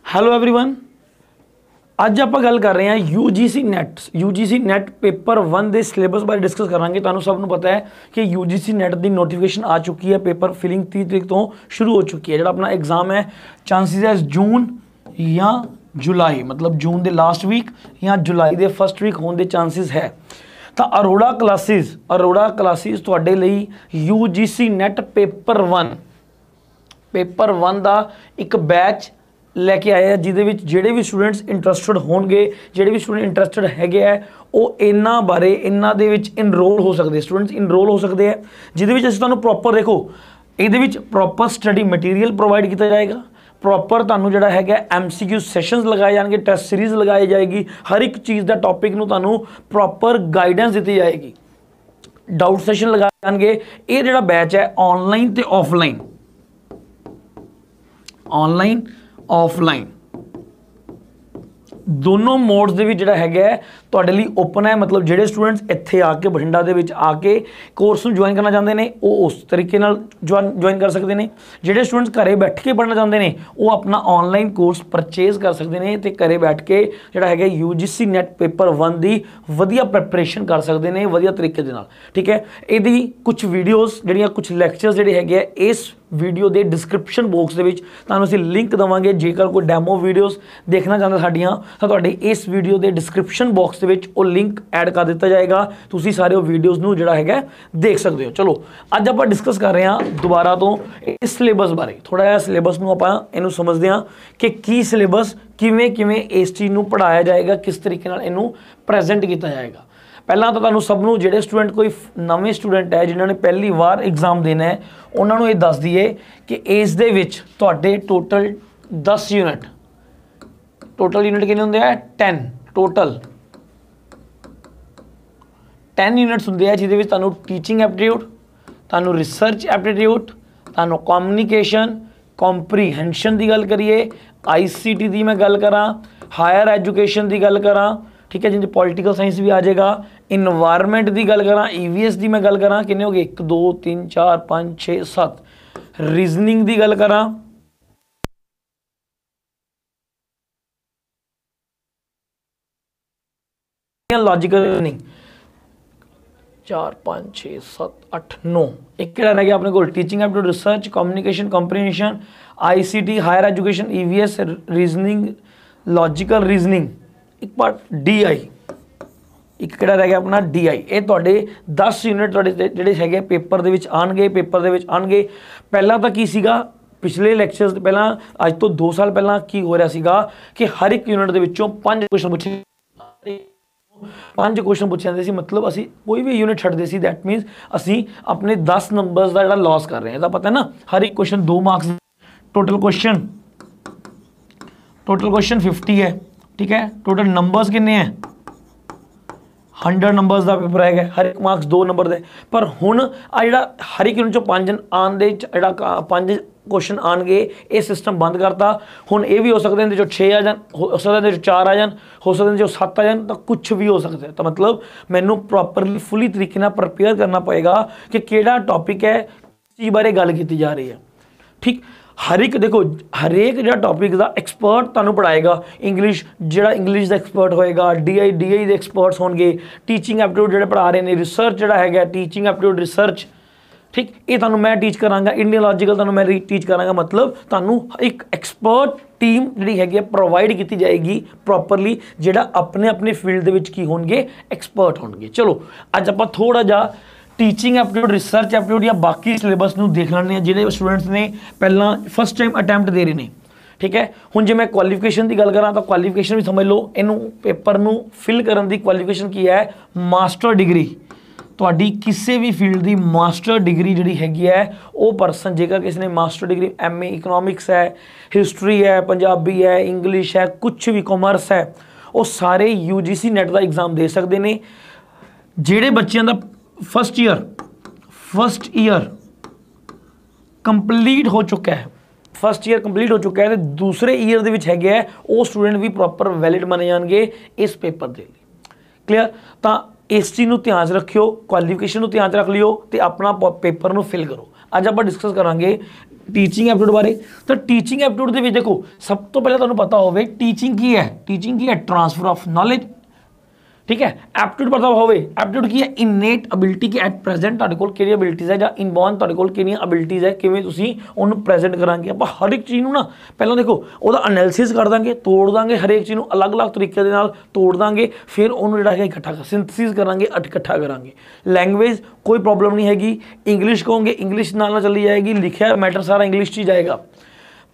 Hello everyone, ਅੱਜ ਆਪਾਂ ਗੱਲ ਕਰ ਰਹੇ ਹਾਂ यूजीसी ਨੈਟ पेपर 1 ਦੇ ਸਿਲੇਬਸ ਬਾਰੇ ਡਿਸਕਸ ਕਰਾਂਗੇ। ਤੁਹਾਨੂੰ ਸਭ ਨੂੰ ਪਤਾ ਹੈ ਕਿ यूजीसी ਨੈਟ ਦੀ ਨੋਟੀਫਿਕੇਸ਼ਨ ਆ ਚੁੱਕੀ ਹੈ, पेपर फिलिंग 30 ਤਰੀਕ ਤੋਂ ਸ਼ੁਰੂ ਹੋ ਚੁੱਕੀ ਹੈ। ਜਿਹੜਾ ਆਪਣਾ एग्जाम है चांसेस है जून या जुलाई, मतलब जून के लास्ट वीक या जुलाई के फर्स्ट वीक होने के चांसेस है। तो अरोड़ा क्लासिस तुहाडे लई यूजीसी नैट पेपर 1 का एक बैच लैके आए हैं, जिहदे विच जिहड़े भी स्टूडेंट्स इंटरस्टड होणगे, जिहड़े भी स्टूडेंट इंटरस्टड हैगे है वो इन्हां बारे इन्हां दे विच इनरोल हो सकते, स्टूडेंट्स इनरोल हो सकते हैं, जिहदे विच असीं तुहानूं प्रॉपर देखो इहदे विच प्रॉपर स्टडी मटीरियल प्रोवाइड किया जाएगा, प्रॉपर तुहानूं जिहड़ा हैगा MCQ सैशनस लगाए जाएंगे, टेस्ट सीरीज लगाई जाएगी, हर एक चीज़ का टॉपिक नूं तुहानूं प्रॉपर गाइडेंस दी जाएगी, डाउट सैशन लगाए जाएंगे। ये जिहड़ा बैच है ऑनलाइन ते ऑफलाइन दोनों मोड्स दे विच जिहड़ा हैगा तुहाडे लई ओपन है। मतलब जिहड़े स्टूडेंट्स इत्थे आके बठिंडा दे विच आके कोर्स नूं ज्वाइन करना चाहते हैं वो उस तरीके नाल ज्वाइन कर सकते हैं। जिहड़े स्टूडेंट्स घरे बैठ के पढ़ना चाहते हैं वो अपना ऑनलाइन कोर्स परचेज कर सकते हैं ते घरे बैठ के जिहड़ा हैगा यूजीसी नैट पेपर 1 दी वधिया प्रैपरेशन कर सकते हैं वधिया तरीके दे नाल। ठीक है, इहदी कुछ वीडियोज़ जिहड़ियां कुछ लैक्चर्स जिहड़े हैगे इस वीडियो के डिस्क्रिप्शन बॉक्स के तुहानूं असीं लिंक देवांगे। जेकर कोई डैमो वीडियोज़ देखना चाहता साडियां तो तुहाडे इस वीडियो के डिस्क्रिप्शन बॉक्स के वो लिंक ऐड कर दिता जाएगा, तुसीं सारे वीडियोज़ नूं जिहड़ा हैगा देख सकते हो। चलो अज आपां डिस्कस कर रहे हैं दोबारा तो इस सिलेबस बारे, थोड़ा जिहा सिलेबस नूं आपां इहनूं समझदे हां कि की सिलेबस किवें इस चीज़ नूं पढ़ाया जाएगा, किस तरीके नाल इहनूं प्रेजेंट किया जाएगा। पहला तो तुहानूं सब नूं जिहड़े स्टूडेंट कोई नवे स्टूडेंट है जिन्होंने पहली बार एग्जाम देना है उन्होंने ये दस दईए कि इस दे विच तुहाडे टोटल 10 यूनिट कितने होंदे है 10 टोटल 10 यूनिट्स होंदे है, जिहदे विच तुहानूं टीचिंग एप्टीट्यूड, तुहानूं रिसर्च एप्टीट्यूड, तुहानूं कम्युनिकेशन कॉम्प्रीहेंशन की गल करिए, ICT की मैं गल करा, हायर एजुकेशन की गल करा, ठीक है, जिन्हें पॉलिटिकल साइंस भी आ जाएगा, इन्वायरमेंट की गल करा, EVS की मैं गल करा, कितने हो गए 1 2 3 4 5 6 7, रीजनिंग की गल करा, लॉजिकल रीजनिंग 4 5 6 7 8 9, एक किहड़ा रह गया अपने को teaching aptitude, research, communication, comprehension, ICT, higher education, EVS, reasoning, logical reasoning, एक पार्ट DI, एक किहड़ा रह गया अपना DI। ये तुहाडे 10 यूनिट तुहाडे जिहड़े हैगे पेपर दे विच आउणगे, पहला तो की सीगा पिछले लैक्चरस पहला अज तो 2 साल पहला की हो रहा सीगा कि हर एक यूनिट दे विचों 5 क्वेश्चन पूछे, 5 क्वेश्चन पूछे जाते सी, मतलब असी कोई भी यूनिट छड्डदे सी दैट मीनस असी अपने 10 नंबर्स का जिहड़ा लॉस कर रहे हैं। तो पता है ना हर एक क्वेश्चन 2 मार्क्स, टोटल क्वेश्चन 50 है। ठीक है, टोटल नंबर्स कितने हैं 100 नंबर्स का पेपर है, हर एक मार्क्स 2 नंबर दे। पर हुण आ जिहड़ा हर एक यूनिट चों 5 आने जिहड़ा 5 क्वेश्चन आएंगे ये सिस्टम बंद करता। हुण ये भी हो सकते हैं जो 6 आ जान, हो सकता है जो 4 आ जान, हो सकते हैं जो 7 आ जान, तो कुछ भी हो सकता है। तो मतलब मैनू प्रॉपरली फुली तरीके नाल प्रिपेयर करना पएगा कि किहड़ा टॉपिक है, किस चीज़ बारे गल की जा रही है। ठीक, हर एक देखो हरेक जो टॉपिक का एक्सपर्ट तुहानूं पढ़ाएगा, इंग्लिश जिहड़ा इंग्लिश का एक्सपर्ट होएगा, DI के एक्सपर्ट्स होणगे, टीचिंग एप्टीट्यूड जिहड़े पढ़ा रहे हैं, रिसर्च जिहड़ा हैगा टीचिंग एप्टीट्यूड रिसर्च, ठीक, ये तुहानूं मैं टीच करांगा, इंडियन लॉजिकल तुहानूं मैं टीच करांगा। मतलब तुहानूं एक एक्सपर्ट टीम जिहड़ी हैगी प्रोवाइड की जाएगी प्रॉपरली, जिहड़ा अपने अपने फील्ड दे विच की होणगे एक्सपर्ट होणगे। चलो अज आपां थोड़ा जिहा टीचिंग एप्टीट्यूड, रिसर्च एप्टीट्यूड या बाकी सिलेबस नूं देख लैंदे जिहड़े स्टूडेंट्स ने पहला फर्स्ट टाइम अटैम्प्ट दे रहे हैं। ठीक है, हुण जे मैं क्वालिफिकेशन की गल करा तो क्वालिफिकेशन भी समझ लो, इनू पेपर नूं फिल करन दी क्वालिफिकेशन की है मास्टर डिग्री। तुहाडी किसी भी फील्ड की मास्टर डिग्री जिहड़ी हैगी है वो परसन, जेकर किसी ने मास्टर डिग्री MA इकनॉमिक्स है, हिस्टरी है, पंजाबी है, इंग्लिश है, कुछ भी कॉमर्स है, वो सारे यूजीसी नैट का एग्जाम दे सकते हैं। जिहड़े बच्चों का फर्स्ट ईयर कंप्लीट हो चुका है, तो दूसरे ईयर दे विच हैगे है वो स्टूडेंट भी प्रॉपर वैलिड माने जाएंगे इस पेपर के लिए। क्लीयर, तो इस चीज़ को ध्यान रखियो, क्वालिफिकेशन को ध्यान रख लियो तो अपना पेपर को फिल करो। अज आप डिस्कस करांगे टीचिंग एप्टीट्यूड बारे। तो टीचिंग एप्टीट्यूड ਦੇ ਵਿੱਚ देखो सब तो पहले ਤੁਹਾਨੂੰ पता होवे टीचिंग की है, टीचिंग की है ट्रांसफर ऑफ नॉलेज, ठीक है। एप्टीट्यूड पता होवे एप्टीट्यूड की है इनेट अबिलिटी कि एट प्रेजेंट ਤੁਹਾਡੇ ਕੋਲ ਕਿਹੜੀ ਅਬਿਲਿਟੀਜ਼ ਹੈ ਜਾਂ ਇਨਬੋਰਨ ਤੁਹਾਡੇ ਕੋਲ ਕਿਹੜੀਆਂ ਅਬਿਲਿਟੀਜ਼ ਹੈ, ਕਿਵੇਂ ਤੁਸੀਂ ਉਹਨੂੰ ਪ੍ਰੈਜ਼ੈਂਟ ਕਰਾਂਗੇ। ਆਪਾਂ ਹਰ ਇੱਕ ਚੀਜ਼ ਨੂੰ ਨਾ ਪਹਿਲਾਂ ਦੇਖੋ ਉਹਦਾ ਐਨਾਲਿਸਿਸ ਕਰ ਦਾਂਗੇ, ਤੋੜ ਦਾਂਗੇ, ਹਰੇਕ ਚੀਜ਼ ਨੂੰ ਅਲੱਗ-ਅਲੱਗ ਤਰੀਕੇ ਦੇ ਨਾਲ ਤੋੜ ਦਾਂਗੇ, ਫਿਰ ਉਹਨੂੰ ਜਿਹੜਾ ਹੈ ਇਕੱਠਾ ਸਿੰਥਸਿਸ ਕਰਾਂਗੇ, ਇਕੱਠਾ ਕਰਾਂਗੇ। ਲੈਂਗੁਏਜ ਕੋਈ ਪ੍ਰੋਬਲਮ ਨਹੀਂ ਹੈਗੀ, ਇੰਗਲਿਸ਼ ਕਹੋਗੇ ਇੰਗਲਿਸ਼ ਨਾਲ ਚੱਲੀ ਜਾਏਗੀ, ਲਿਖਿਆ ਮੈਟਰ ਸਾਰਾ ਇੰਗਲਿਸ਼ 'ਚ ਹੀ ਜਾਏਗਾ।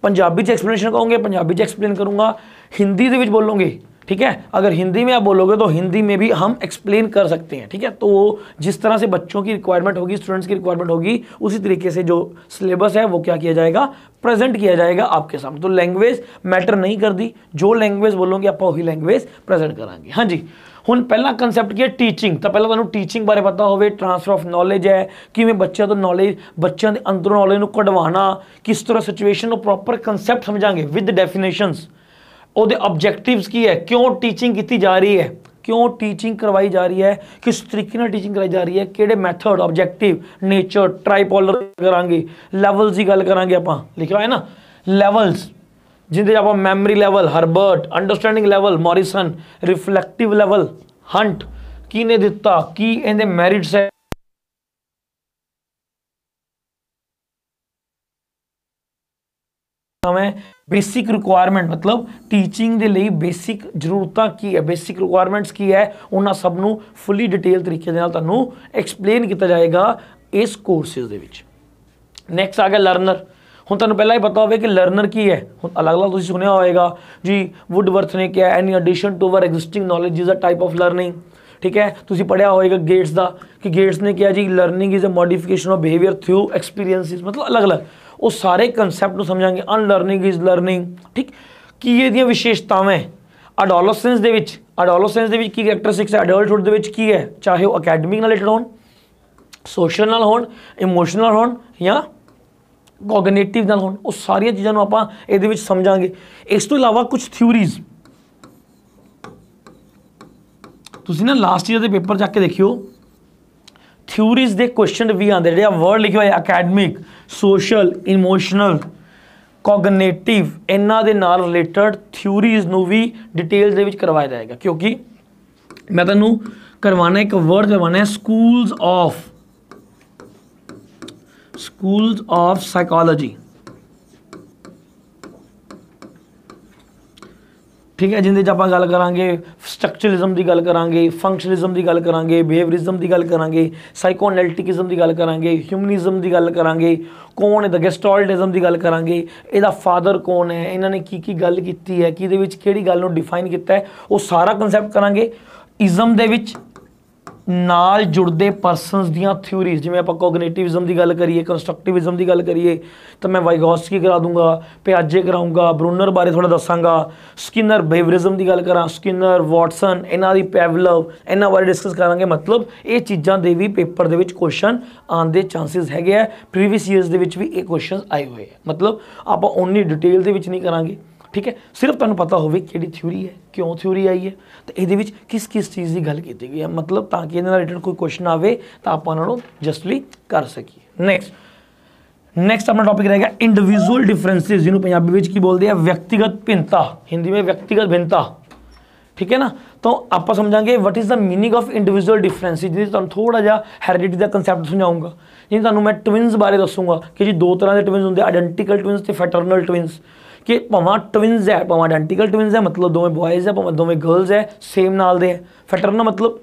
पंजाबी एक्सप्लेनेशन कहोगे पंजाबी एक्सप्लेन करूँगा, हिंदी के बोलोगे, ठीक है, अगर हिंदी में आप बोलोगे तो हिंदी में भी हम एक्सप्लेन कर सकते हैं, ठीक है। तो वो जिस तरह से बच्चों की रिक्वायरमेंट होगी, स्टूडेंट्स की रिक्वायरमेंट होगी, उसी तरीके से जो सिलेबस है वो क्या किया जाएगा, प्रेजेंट किया जाएगा आपके सामने। तो लैंग्वेज मैटर नहीं करती, जो लैंग्वेज बोलोगे आप वही लैंग्वेज प्रेजेंट करांगे। हाँ जी, ਹੁਣ ਪਹਿਲਾ ਕੰਸੈਪਟ ਕੀ ਹੈ ਟੀਚਿੰਗ। ਤਾਂ ਪਹਿਲਾਂ ਤੁਹਾਨੂੰ ਟੀਚਿੰਗ ਬਾਰੇ ਪਤਾ ਹੋਵੇ, ਟ੍ਰਾਂਸਫਰ ਆਫ ਨੌਲੇਜ ਹੈ, ਕਿਵੇਂ ਬੱਚਿਆਂ ਤੋਂ ਨੌਲੇਜ, ਬੱਚਿਆਂ ਦੇ ਅੰਦਰੋਂ ਨੌਲੇਜ ਨੂੰ ਕਢਵਾਉਣਾ, ਕਿਸ ਤਰ੍ਹਾਂ ਸਿਚੁਏਸ਼ਨ ਨੂੰ ਪ੍ਰੋਪਰ ਕੰਸੈਪਟ ਸਮਝਾਂਗੇ ਵਿਦ ਡੈਫੀਨੇਸ਼ਨਸ, ਉਹਦੇ ਆਬਜੈਕਟਿਵਸ ਕੀ ਹੈ, ਕਿਉਂ ਟੀਚਿੰਗ ਕੀਤੀ ਜਾ ਰਹੀ ਹੈ, ਕਿਉਂ ਟੀਚਿੰਗ ਕਰਵਾਈ ਜਾ ਰਹੀ ਹੈ, ਕਿਸ ਤਰੀਕੇ ਨਾਲ ਟੀਚਿੰਗ ਕਰਵਾਈ ਜਾ ਰਹੀ ਹੈ, ਕਿਹੜੇ ਮੈਥਡ, ਆਬਜੈਕਟਿਵ, ਨੇਚਰ, ਟ੍ਰਾਈਪੋਲਰ ਕਰਾਂਗੇ, ਲੈਵਲਸ ਦੀ ਗੱਲ ਕਰਾਂਗੇ। ਆਪਾਂ ਲਿਖਿਆ ਹੋਇਆ ਨਾ ਲੈਵਲਸ, जिंदे आप memory level Herbart, understanding level Morrison, reflective level Hunt, की ने दिता की इहदे मैरिट्स है, बेसिक रिक्वायरमेंट मतलब टीचिंग दे लई बेसिक जरूरतां की है, बेसिक रिक्वायरमेंट्स की है, उन्हां सब नूं फुली डिटेल तरीके दे नाल तुहानूं एक्सप्लेन किया जाएगा इस कोर्सेज दे विच। नैक्सट आ गया लर्नर। ਹੁਣ ਤੁਹਾਨੂੰ ਪਹਿਲਾਂ ਹੀ ਪਤਾ ਹੋਵੇ ਕਿ ਲਰਨਰ ਕੀ ਹੈ। ਹੁਣ ਅਲੱਗ-ਅਲੱਗ ਤੁਸੀਂ ਸੁਣਿਆ ਹੋਵੇਗਾ ਜੀ, ਵੁੱਡਵਰਥ ਨੇ ਕਿਹਾ any addition to our existing knowledge is a type of learning, ਠੀਕ ਹੈ। ਤੁਸੀਂ ਪੜ੍ਹਿਆ ਹੋਵੇਗਾ ਗੇਟਸ ਦਾ ਕਿ ਗੇਟਸ ਨੇ ਕਿਹਾ ਜੀ learning is a modification of behaviour through experiences, ਮਤਲਬ ਅਲੱਗ-ਅਲੱਗ ਉਹ ਸਾਰੇ ਕੰਸੈਪਟ ਨੂੰ ਸਮਝਾਂਗੇ। ਅਨਲਰਨਿੰਗ ਇਜ਼ ਲਰਨਿੰਗ, ਠੀਕ। ਕੀ ਇਹਦੀਆਂ ਵਿਸ਼ੇਸ਼ਤਾਵਾਂ ਹੈ ਅਡੋਲਸੈਂਸ ਦੇ ਵਿੱਚ, ਅਡੋਲਸੈਂਸ ਦੇ ਵਿੱਚ ਕੀ ਕਰੈਕਟਰਿਸਟਿਕਸ ਹੈ, ਅਡਲਟਹੁੱਡ ਦੇ ਵਿੱਚ ਕੀ ਹੈ, ਚਾਹੇ ਉਹ ਅਕੈਡਮਿਕ ਨਾਲ ਰਿਲੇਟਡ ਹੋਣ, ਸੋਸ਼ਲ ਨਾਲ ਹੋਣ, ਇਮੋਸ਼ਨਲ ਹੋਣ ਜਾਂ ਕੋਗਨੀਟਿਵ ਨਾਲ ਹੋਣ, ਉਹ ਸਾਰੀਆਂ ਚੀਜ਼ਾਂ ਨੂੰ ਆਪਾਂ ਇਹਦੇ ਵਿੱਚ ਸਮਝਾਂਗੇ। ਇਸ ਤੋਂ ਇਲਾਵਾ ਕੁਝ ਥਿਊਰੀਜ਼ ਤੁਸੀਂ ਨਾ ਲਾਸਟ ਈਅਰ ਦੇ ਪੇਪਰ ਚੱਕ ਕੇ ਦੇਖਿਓ, ਥਿਊਰੀਜ਼ ਦੇ ਕੁਐਸਚਨ ਵੀ ਆਉਂਦੇ ਜਿਹੜੇ ਆ ਵਰਡ ਲਿਖੇ ਹੋਏ ਅਕੈਡਮਿਕ, ਸੋਸ਼ਲ, ਇਮੋਸ਼ਨਲ, ਕੋਗਨੀਟਿਵ, ਇਹਨਾਂ ਦੇ ਨਾਲ ਰਿਲੇਟਡ ਥਿਊਰੀਜ਼ ਨੂੰ ਵੀ ਡਿਟੇਲ ਦੇ ਵਿੱਚ ਕਰਵਾਇਆ ਜਾਏਗਾ। ਕਿਉਂਕਿ ਮੈਂ ਤੁਹਾਨੂੰ ਕਰਵਾਉਣਾ ਇੱਕ ਵਰਡ ਕਰਵਾਉਣਾ ਹੈ ਸਕੂਲਸ ऑफ साइकोलॉजी, ठीक है, जिंदे आप गल करांगे स्ट्रक्चरलिज्म की गल करांगे, फंक्शनलिज्म की गल करांगे, बिहेवियरिज्म की गल करांगे, साइकोएनालिटिकिज्म की गल करांगे, ह्यूमनिज्म की गल करांगे, कौन है गेस्टोल्टिज्म की गल करांगे, इहदा फादर कौन है, इन्होंने की गल की है, कि किहड़ी गल नूं डिफाइन किया है, वो सारा कंसैप्ट करांगे। इज़म दे विच नाल जुड़ते परसनस दियाँ थ्योरीज, जिवें आपां कोगनीटिविज्म की गल करिए, कंस्ट्रक्टिविज्म की गल करिए तो मैं वाइगोस्की करा दूंगा, पियाजे कराऊंगा, ब्रूनर बारे थोड़ा दसांगा, स्किनर बिहेवियरिज्म की गल करा, स्किनर, वॉटसन, इन्हां दी पैवलव, इन्हां बारे डिस्कस करांगे। मतलब ये चीज़ां दे भी पेपर दे विच क्वेश्चन आने के चांसिस हैगे आ, प्रीवियस ईयर्स दे विच भी ये क्वेश्चन आए हुए हैं। मतलब आपां उन्नी डिटेल दे विच नहीं करांगे, ठीक है, सिर्फ तुहानूं पता होवे किहड़ी थ्योरी है, क्यों थ्योरी आई है, तो इहदे विच किस किस चीज़ की गल की गई है, मतलब ताकि इहदे नाल रिलेटेड कोई क्वेश्चन आवे तो आप उन्हां नूं जस्टली कर सकीए। नैक्सट अपना टॉपिक रहेगा इंडिविजुअल डिफरेंसिस, जिन्होंने पंजाबी में की बोलते हैं व्यक्तिगत भिन्नता, हिंदी में व्यक्तिगत भिन्नता, ठीक है ना। तो आप समझांगे what is the meaning of individual differences, जिसमें तुहानूं थोड़ा जिहा हैरिडिटी का कंसैप्ट समझाऊंगा। जिवें तुहानूं मैं ट्विंस बारे दसूंगा कि जी दो तरह के ट्विंस होंगे, आइडेंटिकल ट्विंस ते फैटर्नल ट्विंस, कि भावें ट्विंस है, भावें आइडेंटिकल ट्विंस है, मतलब दोवें बॉयज़ है, भावें दोवें गर्ल्स है, सेम नाल दे है। फैटर्नल मतलब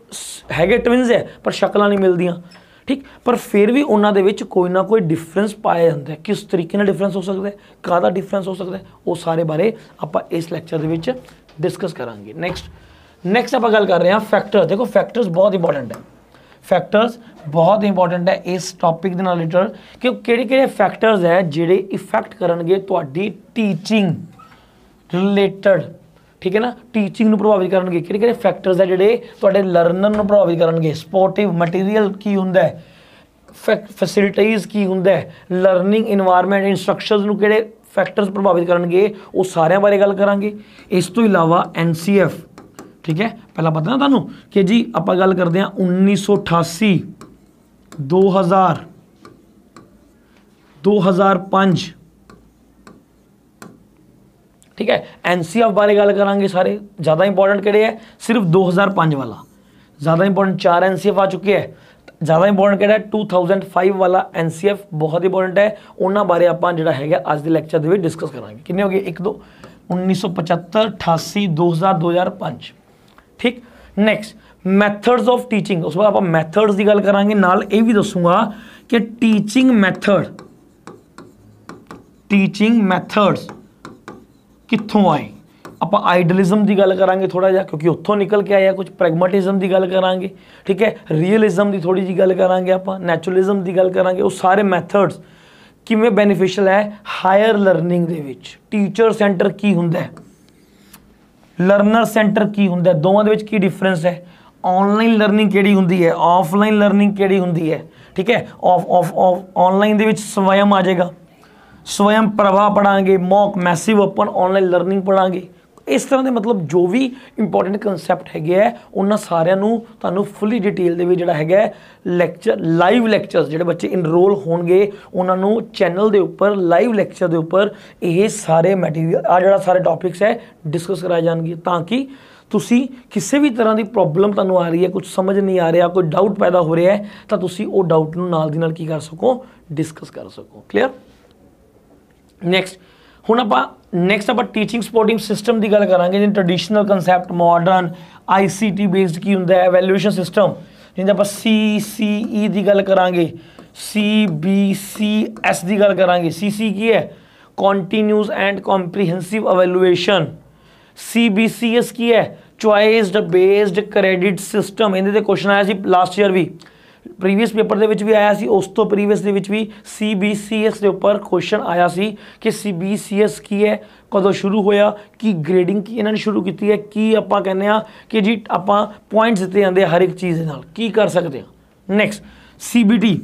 है ट्विंस है पर शक्लां नहीं मिलदियां, ठीक, पर फिर भी उन्हां दे विच कोई ना कोई डिफरेंस पाया जाता है। किस तरीके नाल डिफरेंस हो सकता है, काहदा डिफरेंस हो सकता है, वो सारे बारे आपां इस लैक्चर दे विच डिस्कस करांगे। नैक्सट आपां गल कर रहे हैं फैक्टर। देखो फैक्टर्स बहुत इंपॉर्टेंट है, फैक्टर्स बहुत इंपॉर्टेंट है इस टॉपिक के रिलेटेड कि किहड़े फैक्टर्स है जिहड़े इफैक्ट करनगे तुहाडी टीचिंग रिलेटेड, ठीक है ना, टीचिंग नूं प्रभावित करनगे। किहड़े फैक्टर्स है जिहड़े तुहाडे लर्नर नूं प्रभावित करनगे। सपोर्टिव मटीरियल की हुंदा है, फैसिलिटीज़ की हुंदा है, लर्निंग इन्वायरमेंट, इंस्ट्रक्शनस नूं किहड़े फैक्टर्स प्रभावित करनगे, वो सारिਆਂ बारे गल करांगे। इस तो इलावा NCF, ठीक है, पहला पता ना तुहानूं कि जी आपां गल करते हैं 1988, 2000, 2005 ठीक है। एनसीएफ बारे गल करांगे सारे, ज़्यादा इंपॉर्टेंट किहड़े है, सिर्फ 2005 वाला ज़्यादा इंपॉर्टेंट, 4 एनसीएफ आ चुके हैं। ज़्यादा इंपॉर्टेंट किहड़ा है 2005 वाला एनसीएफ बहुत इंपॉर्टेंट है, उन्होंने बारे आपां जिहड़ा हैगा अज दे लैक्चर दे विच डिस्कस करांगे। किन्ने हो गए, 1 2 1975 88 2000 2005, ठीक। नैक्सट मैथड्स ऑफ टीचिंग, उस बाद आप मैथड्स की गल करांगे, नाल ये भी दसूंगा कि टीचिंग मैथड्स कित्थों आए। आप आइडलिज्म की गल करांगे थोड़ा जिहा, क्योंकि उत्थों निकल के आया, कुछ प्रैगमेटिज्म की गल करांगे, ठीक है। रियलिज्म की थोड़ी जी गल करांगे, आप नैचुरलिज्म की गल करांगे। वो सारे मैथड्स किवें बेनीफिशियल है higher learning they which. Teacher centre की हुंदा है, लर्नर सेंटर की हुंदा है, दोवां दे विच की डिफरेंस है। ऑनलाइन लर्निंग किहड़ी हुंदी है, ऑफलाइन लर्निंग किहड़ी हुंदी है, ठीक है। ऑनलाइन दे विच स्वयं आ जाएगा, स्वयं प्रभा पढ़ांगे, MOOC massive open online learning पढ़ांगे। इस तरह के मतलब जो भी इंपॉर्टेंट कंसैप्ट है उन्होंने सारिਆਂ ਨੂੰ ਤੁਹਾਨੂੰ फुली डिटेल ਦੇ ਵਿੱਚ ਜਿਹੜਾ ਹੈਗਾ ਲੈਕਚਰ, ਲਾਈਵ ਲੈਕਚਰਸ ਜਿਹੜੇ ਬੱਚੇ ਇਨਰੋਲ ਹੋਣਗੇ ਉਹਨਾਂ ਨੂੰ ਚੈਨਲ ਦੇ ਉੱਪਰ ਲਾਈਵ ਲੈਕਚਰ ਦੇ ਉੱਪਰ ਇਹ ਸਾਰੇ ਮਟੀਰੀਅਲ ਆ ਜਿਹੜਾ ਸਾਰੇ ਟੌਪਿਕਸ ਹੈ ਡਿਸਕਸ ਕਰਾਏ ਜਾਣਗੇ, ਤਾਂ ਕਿ ਤੁਸੀਂ ਕਿਸੇ ਵੀ ਤਰ੍ਹਾਂ ਦੀ ਪ੍ਰੋਬਲਮ ਤੁਹਾਨੂੰ ਆ ਰਹੀ ਹੈ, ਕੁਝ ਸਮਝ ਨਹੀਂ ਆ ਰਿਹਾ, ਕੋਈ ਡਾਊਟ ਪੈਦਾ ਹੋ ਰਿਹਾ ਹੈ, ਤਾਂ ਤੁਸੀਂ ਉਹ ਡਾਊਟ ਨੂੰ ਨਾਲ ਦੀ ਨਾਲ ਕੀ ਕਰ ਸਕੋ, ਡਿਸਕਸ ਕਰ ਸਕੋ। ਕਲੀਅਰ। ਨੈਕਸਟ ਹੁਣ ਆਪਾਂ आप टीचिंग सपोर्टिंग सिस्टम की गल करांगे, जिवें traditional concept, modern, ICT based की हुंदा है, एवैल्यूएशन सिस्टम, जिवें आप CCE की गल करांगे, CBCS की गल करांगे। CC की है continuous and comprehensive evaluation, CBCS की है चॉइस्ड बेस्ड क्रेडिट सिस्टम। इहदे ते क्वेश्चन आया सी लास्ट ईयर भी, प्रीवियस पेपर दे विच भी आया सी, उस तो प्रीवियस दे विच भी CBCS के उपर क्वेश्चन आया सी कि CBCS की है, कदों शुरू होया, की ग्रेडिंग की इन्होंने शुरू की है, की आपां कहने आ कि जी आपां पॉइंट्स दिते जांदे हर एक चीज़ दे नाल की कर सकते हैं। Next CBT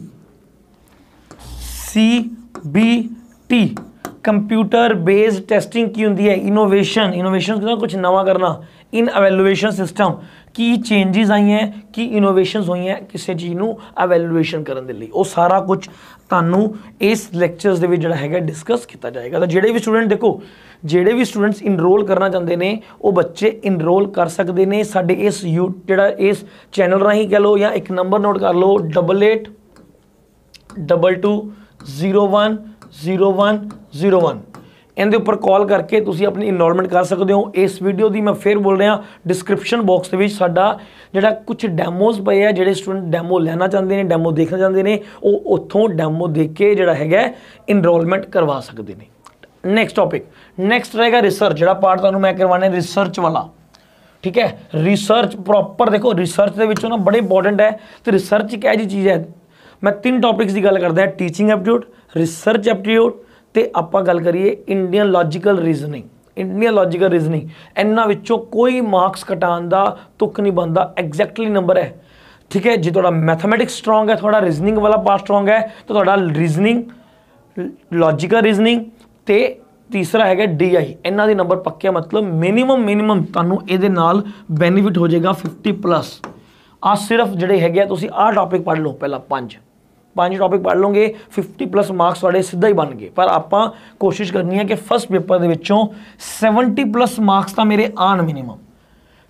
computer based testing की होंदी है, इनोवेशन कुछ नवा करना इन एवैल्यूएशन सिस्टम, की चेंजिज आई हैं, की इनोवेशनस हुई हैं किसी चीज़ को एवैल्यूएशन करने के लिए, वो सारा कुछ तुहानू इस लैक्चरस दे विच जिहड़ा हैगा डिस्कस किया जाएगा। तो जिहड़े भी स्टूडेंट देखो, जिहड़े भी स्टूडेंट्स इनरोल करना चाहते हैं वो बच्चे इनरोल कर सकते हैं साडे इस जिहड़ा इस चैनल राही कह लो, या एक नंबर नोट कर लो 8822010101 इनके उपर कॉल करके तुसीं अपनी इनरोलमेंट कर सकते हो। इस वीडियो की मैं फिर बोल रहा डिस्क्रिप्शन बॉक्स के साडा जिहड़ा कुछ डैमोज पे है, जिहड़े स्टूडेंट डैमो लेना चाहते हैं, डैमो देखना चाहते हैं, वो उत्थों डैमो देख के जिहड़ा हैगा इनरोलमेंट करवा सकते हैं। नैक्सट टॉपिक, नैक्सट रहेगा रिसर्च, जिहड़ा पार्ट तुहानूं मैं करवाना रिसर्च वाला, ठीक है। रिसर्च प्रॉपर देखो, रिसर्च के विचों ना बड़े इंपॉर्टेंट है। तो रिसर्च एक ऐसी चीज़ है, मैं 3 टॉपिक्स की गल करदा, टीचिंग एप्टीट्यूड, रिसर्च एप्टीट्यूड, तो आप गल करिए इंडियन लॉजिकल रीजनिंग। इन्हां विचों कोई मार्क्स घटाने का तुक नहीं बनता, एग्जैक्टली नंबर है, ठीक है। जो थोड़ा मैथमैटिक्स स्ट्रॉन्ग है, थोड़ा रीजनिंग वाला पार्ट स्ट्रॉन्ग है, तो थोड़ा रीजनिंग, लॉजिकल रीजनिंग ते तीसरा है DI, इन्हां दे नंबर पक्के, मतलब मिनिमम तुहानूं इहदे नाल बेनीफिट हो जाएगा 50+। आ सिर्फ जिहड़े हैगे तुसीं आ टॉपिक पढ़ लो, पहला 5 टॉपिक पढ़ लोगे, 50+ मार्क्स वाले सीधा ही बन गए। पर आपां कोशिश करनी है कि फर्स्ट पेपर दे विचों 70+ मार्क्स तो मेरे आन, मिनिमम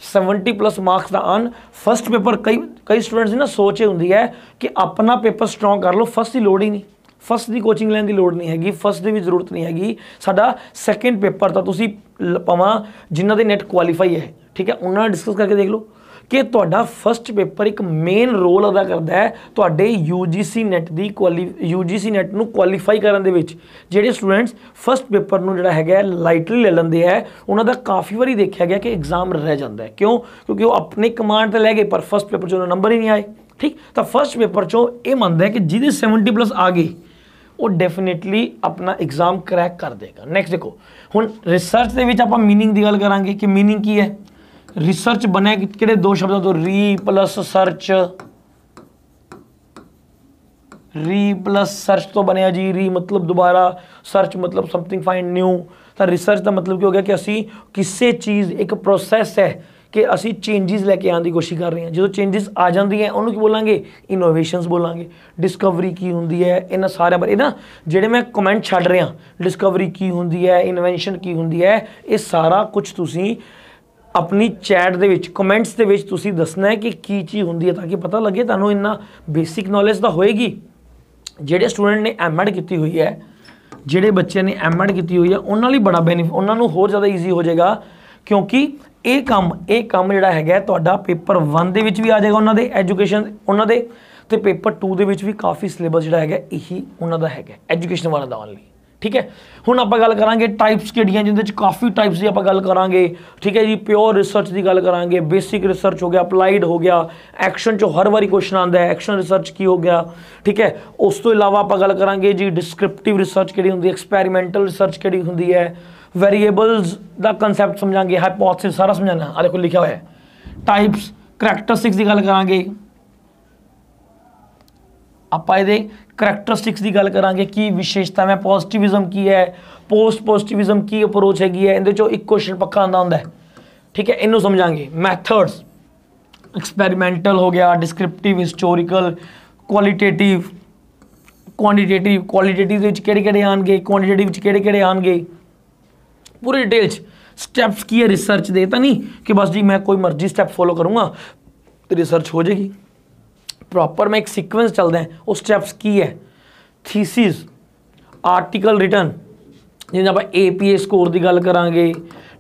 70+ मार्क्स का आन फर्स्ट पेपर। कई स्टूडेंट्स की ना सोच ये होंदी है कि अपना पेपर स्ट्रॉन्ग कर लो, फर्स्ट की लोड़ ही नहीं, फर्स्ट की कोचिंग लैन की लोड़ नहीं हैगी, फर्स्ट की भी जरूरत नहीं हैगी। साडा सैकेंड पेपर तो तुसीं भावां जिन्हां दे नेट क्वालीफाई है, ठीक है, उन्होंने डिस्कस करके देख लो कि तुहाडा फर्स्ट पेपर एक मेन रोल अदा करता है तुहाडे UGC नैट की UGC नैट नूं क्वालीफाई करन दे विच। जिहड़े स्टूडेंट्स फर्स्ट पेपर नूं जिहड़ा हैगा लाइटली ले लैंदे है, उन्हां दा काफ़ी बारी देखा गया कि एग्जाम रह जाता है। क्यों? क्योंकि वो अपने कमांड तो लै गए पर फर्स्ट पेपर चों नंबर ही नहीं आए, ठीक। तो फर्स्ट पेपर चों ये मनता है कि जिहदे 70+ आ गए वो डेफिनेटली अपना एग्जाम क्रैक कर देगा। नैक्सट देखो, हुण रिसर्च दे विच आपां मीनिंग की गल करांगे कि मीनिंग की है। रिसर्च बने कि 2 शब्दों तो री प्लस सर्च तो बनया जी। री मतलब दोबारा, सर्च मतलब समथिंग फाइंड न्यू। तो रिसर्च का मतलब क्या हो गया कि असी किसी चीज़ एक प्रोसैस है कि असी चेंजिस लैके आने की कोशिश कर रहे हैं। जो चेंजिस आ जाती हैं उन्होंने की बोलांगे, इनोवेशनस बोलांगे। डिस्कवरी की होंगी है, इन्होंने सारे बारे ना जेडे मैं कमेंट छड़ रहा, डिस्कवरी की होंगी है, इन्वेंशन की होंगी है, ये सारा कुछ तुसी अपनी चैट दे विच कमेंट्स दे विच तुसी दसना है कि की चीज़ होंगी है, ताकि पता लगे तुहानूं इन्ना बेसिक नॉलेज तो होएगी। जेडे स्टूडेंट ने M.Ed की हुई है, ਜਿਹੜੇ ਬੱਚੇ ਨੇ M.Ed ਕੀਤੀ ਹੋਈ ਹੈ ਉਹਨਾਂ ਲਈ ਬੜਾ ਬੈਨੀਫਿਟ, ਉਹਨਾਂ ਨੂੰ ਹੋਰ ਜ਼ਿਆਦਾ ਈਜ਼ੀ ਹੋ ਜਾਏਗਾ, ਕਿਉਂਕਿ ਇਹ ਕੰਮ ਜਿਹੜਾ ਹੈਗਾ ਤੁਹਾਡਾ ਪੇਪਰ 1 ਦੇ ਵਿੱਚ ਵੀ ਆ ਜਾਏਗਾ ਉਹਨਾਂ ਦੇ ਐਜੂਕੇਸ਼ਨ ਉਹਨਾਂ ਦੇ, ਤੇ ਪੇਪਰ 2 ਦੇ ਵਿੱਚ ਵੀ ਕਾਫੀ ਸਿਲੇਬਸ ਜਿਹੜਾ ਹੈਗਾ ਇਹੀ ਉਹਨਾਂ ਦਾ ਹੈਗਾ ਐਜੂਕੇਸ਼ਨ ਵਾਲਾ ਦਾ ਓਨਲੀ। ठीक है, हुण आपां गल करांगे टाइप्स किहड़ियां, जिहदे विच काफ़ी टाइप्स की आपां गल करांगे। ठीक है जी, प्योर रिसर्च की गल करांगे, बेसिक रिसर्च हो गया, अपलाइड हो गया, एक्शन चो हर बारी क्वेश्चन आंदा है, एक्शन रिसर्च की हो गया। ठीक है, उस तो इलावा आपां गल करांगे जी डिस्क्रिप्टिव रिसर्च किहड़ी हुंदी है, एक्सपैरीमेंटल रिसर्च किहड़ी हुंदी है, वेरीएबल्स का कंसैप्ट समझांगे, हाइपोथेसिस सारा समझाना। आ देखो लिखा हुआ है टाइप्स, करैक्टरिस्टिक्स की गल करांगे, ਆਪਾਂ ਇਹਦੇ ਕਰੈਕਟਰਿਸਟਿक्स की गल करांगे, की विशेषता है, पॉजिटिविज्म की है, पोस्ट पॉजिटिविज्म की अप्रोच हैगी है, इहदे चो एक क्वेश्चन पक्का आंदा हुंदा है। ठीक है, इनू समझांगे। मैथड्स एक्सपैरीमेंटल हो गया, descriptive, historical, qualitative, quantitative. Qualitative दे विच किहड़े-किहड़े आउणगे, क्वांटिटेटिव विच किहड़े-किहड़े आउणगे, पूरी डिटेल स्टैप्स की है रिसर्च दे, तो नहीं कि बस जी मैं कोई मर्जी स्टैप फॉलो करूँगा तो रिसर्च हो जाएगी। प्रॉपर में एक सीक्वेंस चलता है, वो स्टैप्स की है, थीसिस, आर्टिकल रिटन, जिन्हें आप APA स्कोर की गल करांगे।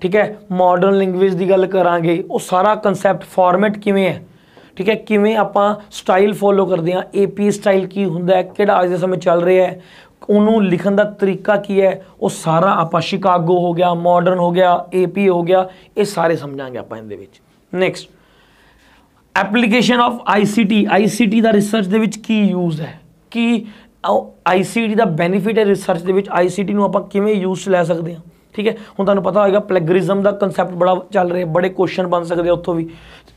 ठीक है, मॉडर्न लैंग्वेज की गल करांगे, वो सारा कंसैप्ट फॉर्मेट किवें है। ठीक है, किवें आपां स्टाइल फॉलो करते हैं, APA स्टाइल की हुंदा है, किहड़ा अज दे समय चल रहा है, उन्होंने लिखण का तरीका की है, वो सारा आप शिकागो हो गया, मॉडर्न हो गया, APA हो गया, ये सारे समझांगे आप इहदे विच। नैक्सट एप्लीकेशन ऑफ ICT का रिसर्च दे विच की यूज़ है, कि ICT का बेनीफिट है रिसर्च दे विच, ICT नूं आपां किवें यूज़ लै सकते हैं। ठीक है, हुण तुहानूं पता होएगा प्लैगरिज्म का कंसैप्ट बड़ा चल रहा है, बड़े क्वेश्चन बन सकते हैं उत्थों भी।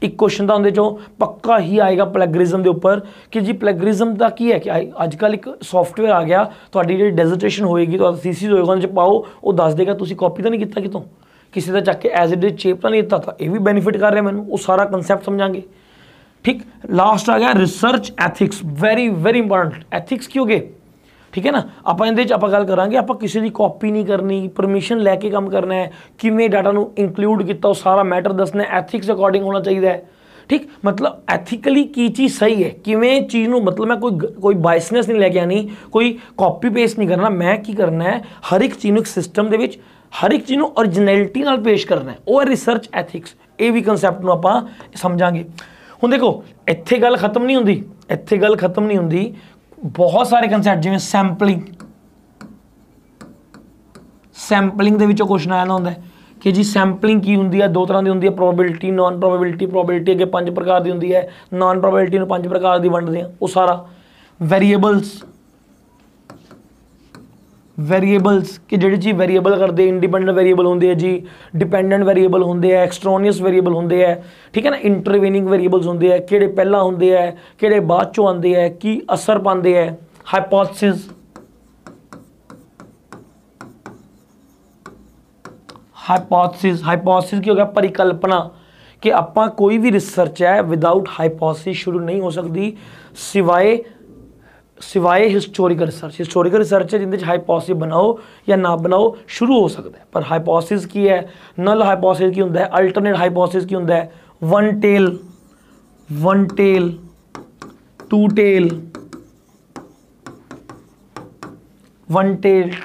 एक क्वेश्चन तो उहदे चों पक्का ही आएगा प्लैगरिज्म के उपर, कि जी प्लैगरिज्म का की है, कि अजकल एक सॉफ्टवेयर आ गया, तुहाडी जिहड़ी डेजर्टेशन होएगी, तुहाडा थीसिस होएगा, उहदे च पाओ, वो दस देगा तुसीं कॉपी तो नहीं किता कितों, किसी का चक के एज इट इज चेप तो नहीं दिता था, ये भी बेनीफिट कर रहे मैनूं, वो सारा कंसैप्ट समझांगे। ठीक, लास्ट आ गया research ethics, very very important. Ethics की हो गए, ठीक है ना, आप इहदे च आपां गल करांगे, आप किसी की कॉपी नहीं करनी, परमिशन लैके काम करना है, किवें डाटा नूं इंक्लूड किया, सारा मैटर दसना है, एथिक्स अकॉर्डिंग होना चाहिए। ठीक, मतलब एथिकली की चीज़ सही है, किवें चीज़ नूं, मतलब मैं कोई बायसनेस नहीं लैके आनी, कोई कॉपी पेस्ट नहीं करना, मैं की करना है हर एक चीज़ नूं एक सिस्टम दे विच, हर एक चीज़ नूं ओरिजिनैलिटी नाल पेश करना है, वो है रिसर्च एथिक्स। ये भी कंसैप्ट नूं आपां समझांगे। हुण देखो इत्थे गल खत्म नहीं हुंदी, इत्थे गल खत्म नहीं हुंदी, बहुत सारे कंसैप्ट जिवें सैंपलिंग दे विचों क्वेश्चन आया हुंदा है कि जी सैंपलिंग की हुंदी है, दो तरह की हुंदी है, प्रोबेबिलिटी, नॉन प्रोबेबिलिटी। प्रोबेबिलिटी अगे 5 प्रकार की हुंदी है, नॉन प्रोबेबिलिटी नूं 5 प्रकार की वंडदे हैं, वो सारा। वेरीएबल्स कि जिहड़ी चीज़ वेरीएबल करते, इंडिपेंडेंट वेरीएबल होंगे है जी, डिपेंडेंट वेरीएबल होंगे है, एक्सट्रोनियस वेरीएबल होंगे है। ठीक है ना, इंटरवेनिंग वेरीएबल्स होंगे है, किहड़े पहला होंगे है, किहड़े बाद चों आते हैं, की असर पाते हैं। हाइपोथेसिस की हो गया परिकल्पना, कि आपां कोई भी रिसर्च है विदाउट हाइपोथेसिस शुरू नहीं हो सकती, सिवाय हिस्टोरिकल रिसर्च। हिस्टोरिकल रिसर्च है जिंदे हाइपोथेसिस बनाओ या ना बनाओ शुरू हो सकता है, पर हाइपोथेसिस की है, नल हाइपोथेसिस की होंदा है, अल्टरनेट हाइपोथेसिस की होंदा है, वन टेल,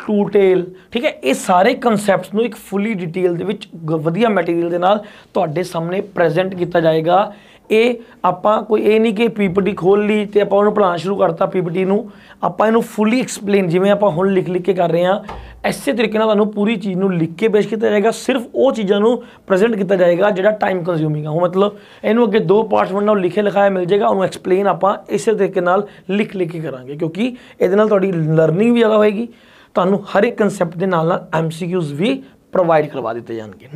टू टेल। ठीक है, ये सारे कंसैप्ट्स नूं एक फुली डिटेल दे विच वधिया मैटीरियल दे नाल तुहाडे सामने प्रेजेंट किया जाएगा। ये आपां कोई ये नहीं कि PPT खोल ली तो आपां उन्होंने पढ़ाना शुरू करता, PPT नूं आपां इहनूं फुली एक्सप्लेन जिवें आपां हुण लिख के कर रहे हैं, इसे तरीके नाल तुहानूं पूरी चीज़ नूं लिख के पेश किया जाएगा। सिर्फ वो चीज़ों नूं प्रेजेंट किया जाएगा जिहड़ा टाइम कंज्यूमिंग है, मतलब इहनूं अगे 2 पार्ट्स बनना, लिखे लिखाया मिल जाएगा, उन्होंंने एक्सप्लेन आपां इस तरीके नाल लिख के करांगे, क्योंकि इहदे नाल तुहाडी लर्निंग भी ज़्यादा होएगी, तुहानूं हर एक कंसैप्ट के नाल MCQs भी प्रोवाइड करवा दिए जाएंगे।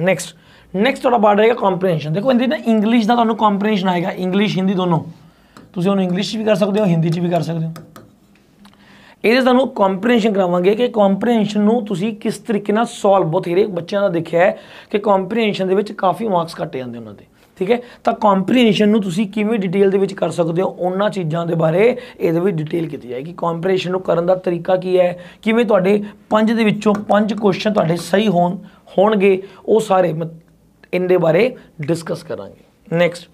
नैक्सट थोड़ा पार्ट रहेगा कॉम्प्रीहेंशन। देखो इहदे ना इंग्लिश का तुहानूं कॉम्प्रीहेंशन आएगा, इंग्लिश हिंदी दोनों, तुसीं उहनूं इंग्लिश भी कर सकते हो, हिंदी भी कर सकते हो। ये तुहानूं कॉम्प्रीहेंशन करावांगे कि कॉम्प्रीहेंशन नूं तुसीं किस तरीके नाल सॉल्व, बथेरे बच्चों का देखिया है कि कॉम्प्रीहेंशन दे विच काफ़ी मार्क्स कट्टे जांदे उन्हां दे, ठीक है। तो कॉम्प्रीहेंशन ਨੂੰ ਤੁਸੀਂ ਕਿਵੇਂ ਡਿਟੇਲ ਦੇ ਵਿੱਚ ਕਰ ਸਕਦੇ ਹੋ, ਉਹਨਾਂ ਚੀਜ਼ਾਂ ਦੇ ਬਾਰੇ ਇਹਦੇ ਵਿੱਚ ਡਿਟੇਲ ਕੀਤੀ ਜਾਏਗੀ। ਕੌਂਪਰੀਹੈਂਸ਼ਨ ਨੂੰ ਕਰਨ ਦਾ ਤਰੀਕਾ ਕੀ ਹੈ, ਕਿਵੇਂ ਤੁਹਾਡੇ 5 ਦੇ ਵਿੱਚੋਂ 5 ਕੁਐਸਚਨ ਤੁਹਾਡੇ ਸਹੀ ਹੋਣਗੇ, ਉਹ ਸਾਰੇ ਇਹਦੇ ਬਾਰੇ ਡਿਸਕਸ ਕਰਾਂਗੇ। ਨੈਕਸਟ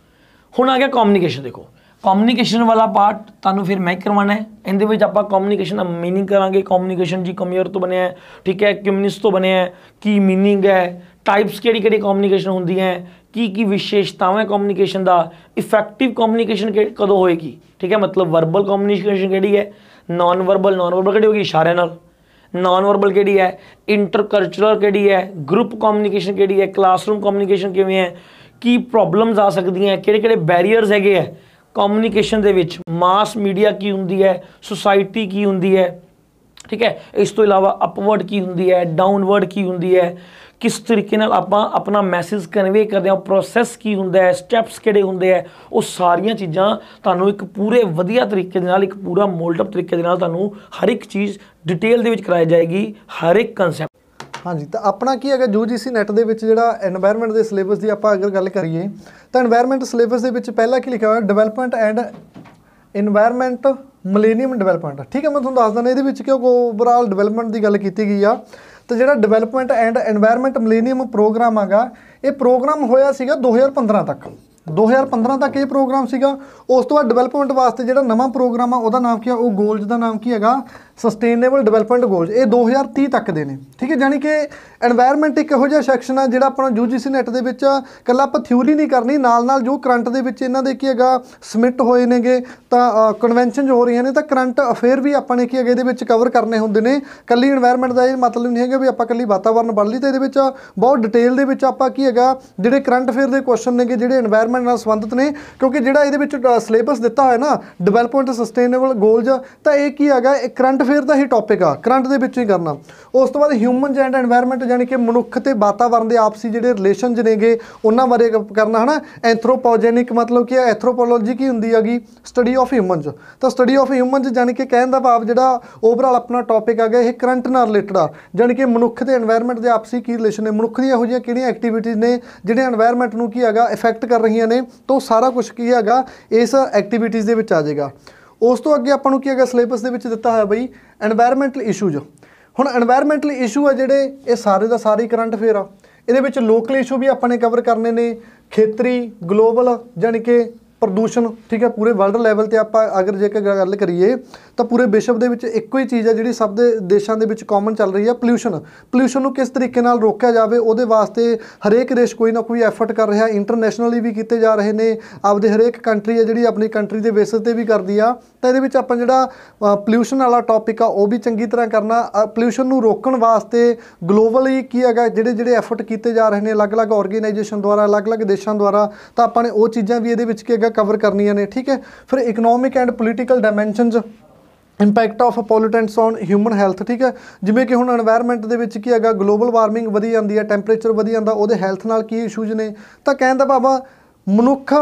ਹੁਣ ਆ ਗਿਆ ਕਮਿਊਨੀਕੇਸ਼ਨ। ਦੇਖੋ कम्युनिकेशन वाला पार्ट तुहानू फिर मैं करवाना है। इहदे विच आपां कम्युनिकेशन दा मीनिंग करांगे। कम्युनिकेशन जी कम्यूनियर तो बने है, ठीक है, कम्युनिस्ट तो बने है, की मीनिंग है, टाइप्स किहड़ी कम्युनिकेशन होंदी है, की विशेषतावां कम्युनिकेशन दा, इफैक्टिव कम्युनिकेशन कदों होएगी, ठीक है, मतलब वर्बल कम्युनिकेशन किहड़ी है, नॉन वर्बल किहड़ी होगी इशारे नाल, नॉन वर्बल किहड़ी है, इंटरकल्चरल किहड़ी है, ग्रुप कम्युनिकेशन किहड़ी है, क्लासरूम कम्युनिकेशन किवें है, की प्रॉब्लम्स आ सकदियां, किहड़े बैरीयर्स हैगे है कम्युनिकेशन दे विच, मास मीडिया की हुंदी है, सोसाइटी की हुंदी है, ठीक है, इस तो इलावा अपवर्ड की हुंदी है, डाउनवर्ड की हुंदी है, किस तरीके नाल आपां अपना मैसेज कन्वे करदे हां, प्रोसैस की हुंदा है, स्टैप्स किहड़े हुंदे है, वो सारियां चीज़ां तुहानूं एक पूरे वधिया तरीके दे नाल, एक पूरा मोल्डअप तरीके दे नाल तुहानूं हर एक चीज़ डिटेल दे विच कराई जाएगी, हर एक कंसैप्ट। हाँ जी, तो अपना की है UGC नैट के जो एनवायरमेंट के सिलेबस की आप अगर गल करिए तो एनवायरमेंट सिलेबस के पहला की लिखा हुआ development and environment millennium development, ठीक है। मैं तुहानूं दस दिना ये क्यों ओवरऑल डिवेलपमेंट की गल की गई आ। तो जो development and environment millennium programme हैगा, ये प्रोग्राम होया सीगा 2015 तक, 2015 तक ये प्रोग्राम सीगा। उस तो बाद डिवेलपमेंट वास्ते जो नवा प्रोग्राम आ, उसका नाम की है, वो गोल्स का नाम की है सस्टेनेबल डिवेलपमेंट गोल्स, ये 2030 तक के ने, ठीक है। जानी कि एनवायरमेंट एक इहो जिहा सैक्शन है जिहड़ा अपना UGC नैट दे विच कल्ला आपां थ्योरी नहीं करनी, नाल नाल जो करंट दे विच इन्हां दे की हैगा सबमिट होए नेगे, तां कन्वेंशन हो रही ने, तां करंट अफेयर भी आपां ने की हैगे इहदे विच कवर करने हुंदे ने। कल्ली एनवायरमेंट दा ये मतलब नहीं हैगा भी आपां कल्ली वातावरण पढ़ लई, तां इहदे विच बहुत डिटेल दे विच आपां की हैगा जिहड़े करंट अफेयर दे क्वेश्चन नेगे जिहड़े एनवायरमेंट नाल संबंधित ने, क्योंकि जिहड़ा इहदे विच सिलेबस दित्ता होया ना डिवेलपमेंट सस्टेनेबल गोल्स, तां इह की हैगा करंट अफेयर दा ही टॉपिक आ, करंट दे विच ही करना। उस तो बाद ह्यूमन एंड एनवायरमेंट यानी कि मनुख ते वातावरण के आपसी जिहड़े रिलेशन नेगे उन्हां बारे करना है ना। एंथ्रोपोजेनिक मतलब कि एंथ्रोपोलॉजी की हुंदी हैगी स्टडी ऑफ ह्यूमनस, तो स्टडी ऑफ ह्यूमनस यानी कि कहण दा भाव जिहड़ा ओवरऑल अपना टॉपिक है ये करंट नाल रिलेटेड आ, यानी कि मनुख ते एनवायरमेंट के आपसी की रिलेशन है, मनुख दीयां इहो जिहियां किहड़ियां एक्टिविटीज़ ने जिहड़े एनवायरमेंट नूं की हैगा इफैक्ट कर रही ने, तो सारा कुछ की हैगा इस एक्टिविटीज़ दे विच आ जाएगा। उस तो अगे आपां नूं की हैगा सिलेबस दे विच दित्ता होया बई एनवायरमेंटल इशूज। हुण एनवायरमेंटल इशू है जिहड़े ये सारे दा सारे करंट अफेयर आ, इहदे विच लोकल इशू भी आपां ने कवर करने ने, खेतरी ग्लोबल यानी कि प्रदूषण, ठीक है, पूरे वर्ल्ड लैवल ते आपां अगर जेकर गल करिए तो पूरे विश्व दे विच इक्को ही चीज़ है जिहड़ी सब दे देशां दे विच कॉमन चल रही है, पोल्यूशन। पोल्यूशन नूं किस तरीके नाल रोकिया जावे उहदे वास्ते हरेक देश कोई ना कोई एफर्ट कर रहा, इंटरनेशनली भी कीते जा रहे ने, आपदे हरेक कंट्री है जिहड़ी अपनी कंट्री दे बेसिस ते भी करदी आ। तो इहदे विच आपां जिहड़ा पोल्यूशन वाला टॉपिक आ वो भी चंगी तरह करना। पोल्यूशन नूं रोकण वास्ते ग्लोबली की हैगा जिहड़े जिहड़े एफर्ट कीते जा रहे ने अलग अलग ऑर्गेनाइजेशन द्वारा, अलग अलग देशों द्वारा, तो आपां ने वो चीज़ां भी इहदे विच की हैगा कवर करनियां ने, ठीक है। फिर economic and political dimensions, impact of pollutants on human health, ठीक है, जिमें कि हुण एनवायरमेंट दे विच की हैगा ग्लोबल वार्मिंग वधी जाती है, टैंपरेचर वधी जाता, उहदे हैल्थ नाल की इशूज ने। तो कहण दा भाव मनुख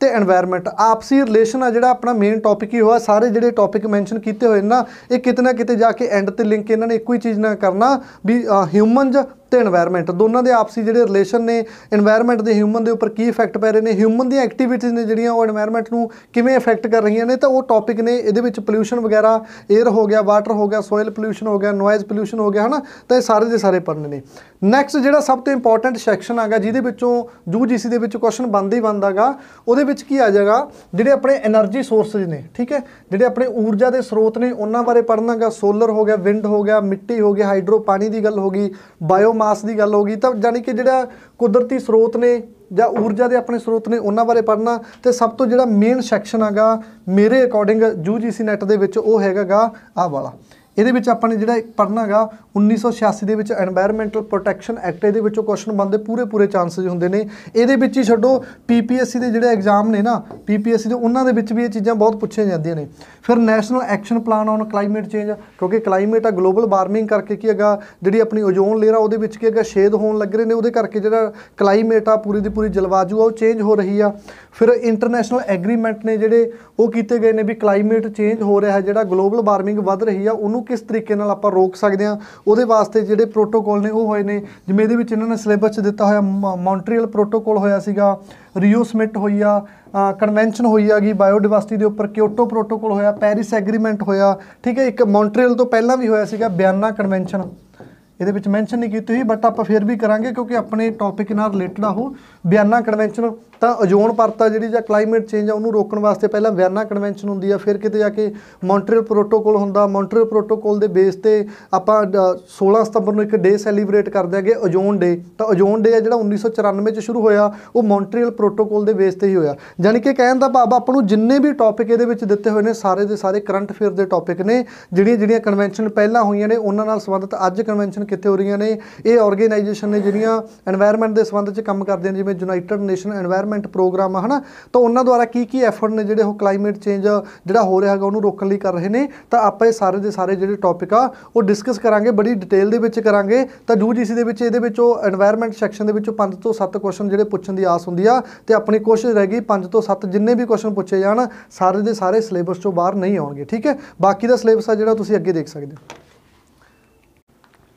ते एनवायरमेंट आपसी रिलेशन आ जिहड़ा अपना मेन टॉपिक ही होया। सारे जिहड़े टॉपिक मैंशन किए हुए ना ये किते ना किते जाके एंड ते लिंक इन्होंने एक ही चीज़ ना करना भी ह्यूमनज तो एनवायरमेंट दोनों के आपसी जिहड़े रिलेशन ने, एनवायरमेंट के ह्यूमन के उपर की इफैक्ट पै रहे हैं, ह्यूमन दी एक्टिविटीज़ ने जिहड़ियां वो एनवायरमेंट नूं किवें इफैक्ट कर रही ने, तो वो टॉपिक ने। इहदे विच पोल्यूशन वगैरह एयर हो गया, वाटर हो गया, सॉयल पोल्यूशन हो गया, नॉइज़ पोल्यूशन हो गया, है ना। तो ये सारे के सारे पढ़ने ने। नैक्सट जिहड़ा सब तो इंपॉर्टेंट सैक्शन आगा जिहदे विचों UGC दे विच क्वेश्चन बनदा ही बनदा गा, उहदे विच की आ जाएगा जिहड़े अपने एनर्जी सोर्सेज ने, ठीक है, जिहड़े अपने ऊर्जा के स्रोत ने उन्हां बारे पढ़ना गा। सोलर हो गया, विंड हो गया, मिट्टी हो गया, हाइड्रो पानी की गल होगी, बायोमास की गल होगी, तो जानी कि जिहड़ा कुदरती स्रोत ने ਜਾਂ ਊਰਜਾ ਦੇ ਆਪਣੇ ਸਰੋਤ ਨੇ ਉਹਨਾਂ ਬਾਰੇ ਪੜ੍ਹਨਾ। ਤੇ ਸਭ ਤੋਂ ਜਿਹੜਾ ਮੇਨ ਸੈਕਸ਼ਨ ਹੈਗਾ ਮੇਰੇ ਅਕੋਰਡਿੰਗ UGC ਨੈਟ ਦੇ ਵਿੱਚ ਉਹ ਹੈਗਾ ਗਾ ਆਹ ਵਾਲਾ। ਇਹਦੇ ਵਿੱਚ ਆਪਾਂ ਨੇ ਜਿਹੜਾ ਪੜ੍ਹਨਾ ਗਾ 1986 ਦੇ ਵਿੱਚ एनवायरमेंटल प्रोटैक्शन एक्ट ਇਹਦੇ ਵਿੱਚੋਂ ਕੁਐਸਚਨ ਬਣਦੇ ਪੂਰੇ ਚਾਂਸਸ ਹੁੰਦੇ ਨੇ। ਇਹਦੇ ਵਿੱਚ ਹੀ ਛੱਡੋ PPSC ਦੇ ਜਿਹੜੇ ਐਗਜ਼ਾਮ ਨੇ ਨਾ PPSC ਦੇ ਉਹਨਾਂ ਦੇ ਵਿੱਚ ਵੀ ਇਹ ਚੀਜ਼ਾਂ ਬਹੁਤ ਪੁੱਛੀਆਂ ਜਾਂਦੀਆਂ ਨੇ। ਫਿਰ national action plan on climate change, ਕਿਉਂਕਿ ਕਲਾਈਮੇਟ ਆ ਗਲੋਬਲ ਵਾਰਮਿੰਗ ਕਰਕੇ ਕੀ ਹੈਗਾ ਜਿਹੜੀ ਆਪਣੀ ਓਜ਼ੋਨ ਲੇਅਰ ਆ ਉਹਦੇ ਵਿੱਚ ਕੀ ਹੈਗਾ ਛੇਦ ਹੋਣ ਲੱਗ ਰਹੇ ਨੇ, ਉਹਦੇ ਕਰਕੇ ਜਿਹੜਾ ਕਲਾਈਮੇਟ ਆ ਪੂਰੀ ਦੀ ਪੂਰੀ ਜਲਵਾਯੂ ਆ ਉਹ ਚੇਂਜ ਹੋ ਰਹੀ ਆ। ਫਿਰ ਇੰਟਰਨੈਸ਼ਨਲ ਐਗਰੀਮੈਂਟ ਨੇ ਜਿਹੜੇ ਉਹ ਕੀਤੇ ਗਏ ਨੇ ਵੀ ਕਲਾਈਮੇਟ ਚੇਂਜ ਹੋ ਰਿਹਾ, ਜਿਹੜਾ ਗਲੋਬਲ ਵਾਰਮਿੰਗ ਵੱਧ ਰਹੀ ਆ ਉਹਨੂੰ किस तरीके नाल आपां रोक सकते हैं, ਉਹਦੇ ਵਾਸਤੇ ਜਿਹੜੇ ਪ੍ਰੋਟੋਕੋਲ ਨੇ ਉਹ ਹੋਏ ਨੇ। ਜਿਵੇਂ ਇਹਦੇ ਵਿੱਚ ਇਹਨਾਂ ਨੇ ਸਿਲੇਬਸ 'ਚ ਦਿੱਤਾ ਹੋਇਆ ਮੌਂਟਰੀਅਲ ਪ੍ਰੋਟੋਕੋਲ ਹੋਇਆ ਸੀਗਾ, ਰਿਓ ਸਮਿਟ ਹੋਈ ਆ, ਕਨਵੈਨਸ਼ਨ ਹੋਈ ਹੈਗੀ ਬਾਇਓਡਾਇਵਰਸਿਟੀ ਦੇ ਉੱਪਰ, ਕਿਓਟੋ ਪ੍ਰੋਟੋਕੋਲ ਹੋਇਆ, ਪੈਰਿਸ ਐਗਰੀਮੈਂਟ ਹੋਇਆ, ਠੀਕ ਹੈ। ਇੱਕ ਮੌਂਟਰੀਅਲ ਤੋਂ ਪਹਿਲਾਂ ਵੀ ਹੋਇਆ ਸੀਗਾ ਬਿਆਨਾ ਕਨਵੈਨਸ਼ਨ, ਇਹਦੇ ਵਿੱਚ ਮੈਂਸ਼ਨ ਨਹੀਂ ਕੀਤੀ ਹੋਈ ਬਟ ਆਪਾਂ ਫਿਰ ਵੀ ਕਰਾਂਗੇ ਕਿਉਂਕਿ ਆਪਣੇ ਟੌਪਿਕ ਨਾਲ ਰਿਲੇਟਡ ਆ ਉਹ। ਬਿਆਨਾ ਕਨਵੈਨਸ਼ਨ ਤਾਂ ਓਜ਼ੋਨ ਪਰਤ ਆ ਜਿਹੜੀ ਜਾਂ ਕਲਾਈਮੇਟ ਚੇਂਜ ਆ ਉਹਨੂੰ ਰੋਕਣ ਵਾਸਤੇ ਪਹਿਲਾਂ ਬਿਆਨਾ ਕਨਵੈਨਸ਼ਨ ਹੁੰਦੀ ਆ, ਫਿਰ ਕਿਤੇ ਜਾ ਕੇ ਮੌਂਟਰੀਅਲ ਪ੍ਰੋਟੋਕੋਲ ਹੁੰਦਾ। ਮੌਂਟਰੀਅਲ ਪ੍ਰੋਟੋਕੋਲ ਦੇ ਬੇਸ ਤੇ ਆਪਾਂ 16 ਸਤੰਬਰ ਨੂੰ ਇੱਕ ਡੇ ਸੈਲੀਬ੍ਰੇਟ ਕਰਦੇ ਹੈਗੇ ਓਜ਼ੋਨ ਡੇ। ਤਾਂ ਓਜ਼ੋਨ ਡੇ ਆ ਜਿਹੜਾ 1994 'ਚ ਸ਼ੁਰੂ ਹੋਇਆ ਉਹ ਮੌਂਟਰੀਅਲ ਪ੍ਰੋਟੋਕੋਲ ਦੇ ਬੇਸ ਤੇ ਹੀ ਹੋਇਆ। ਜਾਣੀ ਕਿ ਕਹਿਣ ਦਾ ਭਾਵ ਆਪਾਂ ਨੂੰ ਜਿੰਨੇ ਵੀ ਟੌਪਿਕ ਇਹਦੇ ਵਿੱਚ ਦਿੱਤੇ ਹੋਏ ਨੇ ਸਾਰੇ ਦੇ ਸਾਰੇ ਕਰੰਟ ਅਫੇਅਰ ਦੇ ਟੌਪਿਕ ਨੇ। ਜਿਹੜੀਆਂ ਕਨਵੈਨਸ਼ਨ ਪਹਿਲਾਂ ਹੋਈਆਂ ਨੇ ਉਹਨਾਂ ਨਾਲ ਸੰਬੰਧਿਤ ਅੱਜ ਕਨਵੈਨਸ਼ਨ ਕਿੱਥੇ ਹੋ ਰਹੀਆਂ ਨੇ, ਇਹ ਆਰਗੇਨਾਈਜੇਸ਼ਨ ਨੇ ਜਿਹੜੀਆਂ এনवायरमेंट ਦੇ ਸੰਬੰਧ 'ਚ ਕੰਮ ਕਰਦੀਆਂ ਨੇ, ਜਿਵੇਂ ਯੂਨਾਈਟਿਡ ਨੇਸ਼ਨ এনवायरमेंट ਪ੍ਰੋਗਰਾਮ ਆ, ਹੈ ਨਾ। ਤਾਂ ਉਹਨਾਂ ਦੁਆਰਾ ਕੀ ਐਫਰਟ ਨੇ ਜਿਹੜੇ ਉਹ ਕਲਾਈਮੇਟ ਚੇਂਜ ਜਿਹੜਾ ਹੋ ਰਿਹਾ ਹੈਗਾ ਉਹਨੂੰ ਰੋਕਣ ਲਈ ਕਰ ਰਹੇ ਨੇ। ਤਾਂ ਆਪਾਂ ਇਹ ਸਾਰੇ ਦੇ ਸਾਰੇ ਜਿਹੜੇ ਟੌਪਿਕ ਆ ਉਹ ਡਿਸਕਸ ਕਰਾਂਗੇ, ਬੜੀ ਡਿਟੇਲ ਦੇ ਵਿੱਚ ਕਰਾਂਗੇ। ਤਾਂ UGC ਦੇ ਵਿੱਚ ਇਹਦੇ ਵਿੱਚੋਂ এনवायरमेंट ਸੈਕਸ਼ਨ ਦੇ ਵਿੱਚੋਂ 5 ਤੋਂ 7 ਕੁਐਸਚਨ ਜਿਹੜੇ ਪੁੱਛਣ ਦੀ ਆਸ ਹੁੰਦੀ ਆ, ਤੇ ਆਪਣੀ ਕੋਸ਼ਿਸ਼ ਰਹੇਗੀ 5 ਤੋਂ 7 ਜਿੰਨੇ ਵੀ ਕੁਐਸਚਨ ਪੁੱਛੇ ਜਾਣ ਸਾਰੇ ਦੇ ਸਾਰੇ ਸਿਲੇਬਸ ਚੋਂ ਬਾਹਰ ਨਹੀਂ ਆਉਣਗੇ, ਠੀਕ ਹੈ। ਬਾਕੀ ਦਾ ਸਿਲੇਬਸ ਆ ਜਿਹੜਾ ਤੁਸੀਂ ਅੱਗੇ ਦੇਖ ਸਕਦੇ ਹੋ।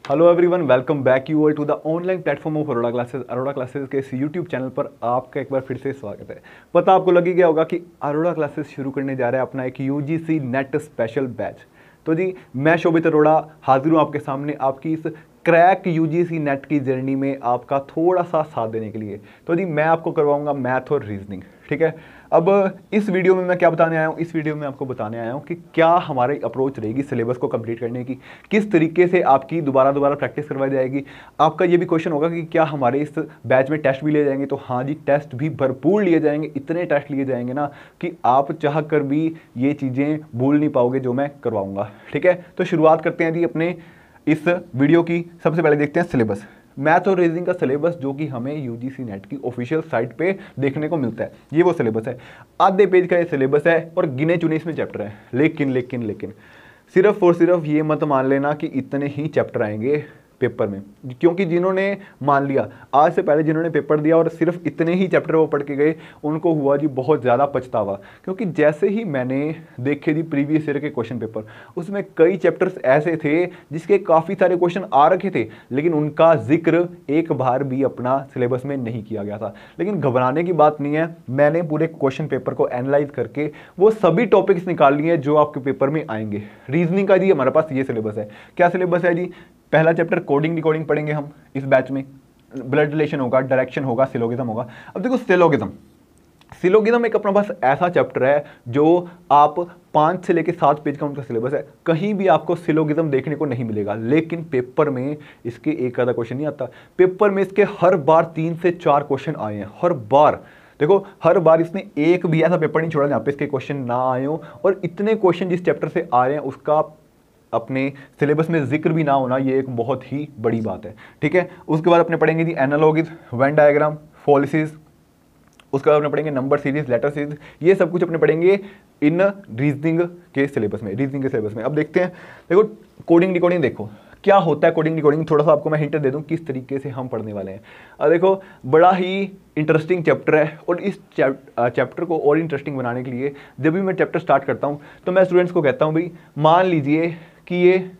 Hello everyone, welcome back you all to the online platform of Arora classes. Arora classes के इस यूट्यूब चैनल पर आपका एक बार फिर से स्वागत है। पता आपको लगी गया होगा कि अरोड़ा क्लासेस शुरू करने जा रहा है अपना एक UGC नेट स्पेशल बैच। तो जी मैं शोभित अरोड़ा हाजिर हूँ आपके सामने आपकी इस क्रैक UGC नेट की जर्नी में आपका थोड़ा सा साथ देने के लिए। तो जी मैं आपको करवाऊंगा मैथ और रीजनिंग, ठीक है। अब इस वीडियो में मैं क्या बताने आया हूँ, इस वीडियो में आपको बताने आया हूँ कि क्या हमारी अप्रोच रहेगी सिलेबस को कंप्लीट करने की, किस तरीके से आपकी दोबारा प्रैक्टिस करवाई जाएगी। आपका ये भी क्वेश्चन होगा कि क्या हमारे इस बैच में टेस्ट भी लिए जाएंगे, तो हाँ जी टेस्ट भी भरपूर लिए जाएंगे। इतने टेस्ट लिए जाएंगे ना कि आप चाह कर भी ये चीज़ें भूल नहीं पाओगे जो मैं करवाऊँगा, ठीक है। तो शुरुआत करते हैं जी अपने इस वीडियो की। सबसे पहले देखते हैं सिलेबस, मैथ और रीजनिंग का सिलेबस जो कि हमें UGC नेट की ऑफिशियल साइट पे देखने को मिलता है। ये वो सिलेबस है, आधे पेज का ये सिलेबस है और गिने चुने इसमें चैप्टर है। लेकिन सिर्फ और सिर्फ ये मत मान लेना कि इतने ही चैप्टर आएंगे पेपर में, क्योंकि जिन्होंने मान लिया आज से पहले जिन्होंने पेपर दिया और सिर्फ इतने ही चैप्टर वो पढ़ के गए, उनको हुआ जी बहुत ज़्यादा पछतावा। क्योंकि जैसे ही मैंने देखे जी प्रीवियस ईयर के क्वेश्चन पेपर, उसमें कई चैप्टर्स ऐसे थे जिसके काफ़ी सारे क्वेश्चन आ रखे थे लेकिन उनका जिक्र एक बार भी अपना सिलेबस में नहीं किया गया था। लेकिन घबराने की बात नहीं है, मैंने पूरे क्वेश्चन पेपर को एनालाइज करके वो सभी टॉपिक्स निकाल लिए जो आपके पेपर में आएंगे। रीजनिंग का जी हमारे पास ये सिलेबस है। क्या सिलेबस है जी? पहला चैप्टर कोडिंग डिकोडिंग पढ़ेंगे हम इस बैच में, ब्लड रिलेशन होगा, डायरेक्शन होगा, सिलोगिज्म होगा। अब देखो सिलोगिज्म एक अपना पास ऐसा चैप्टर है जो आप 5 से लेकर 7 पेज का उनका सिलेबस है, कहीं भी आपको सिलोगिज्म देखने को नहीं मिलेगा। लेकिन पेपर में इसके एक आधा क्वेश्चन नहीं आता, पेपर में इसके हर बार 3 से 4 क्वेश्चन आए हैं। हर बार देखो, हर बार इसने एक भी ऐसा पेपर नहीं छोड़ा जहाँ पे इसके क्वेश्चन ना आए हो। और इतने क्वेश्चन जिस चैप्टर से आ रहे हैं उसका अपने सिलेबस में जिक्र भी ना होना, ये एक बहुत ही बड़ी बात है, ठीक है। उसके बाद अपने पढ़ेंगे जी एनालॉगिज, वेन डायग्राम, फॉलिसिस। उसके बाद अपने पढ़ेंगे नंबर सीरीज, लेटर सीरीज। ये सब कुछ अपने पढ़ेंगे इन रीजनिंग के सिलेबस में। अब देखते हैं, देखो कोडिंग डिकोडिंग देखो क्या होता है। कोडिंग डिकोडिंग थोड़ा सा आपको मैं हिंट दे दूं किस तरीके से हम पढ़ने वाले हैं। अब देखो बड़ा ही इंटरेस्टिंग चैप्टर है और इस चैप्टर को और इंटरेस्टिंग बनाने के लिए जब भी मैं चैप्टर स्टार्ट करता हूं तो मैं स्टूडेंट्स को कहता हूं भाई मान लीजिए कि ये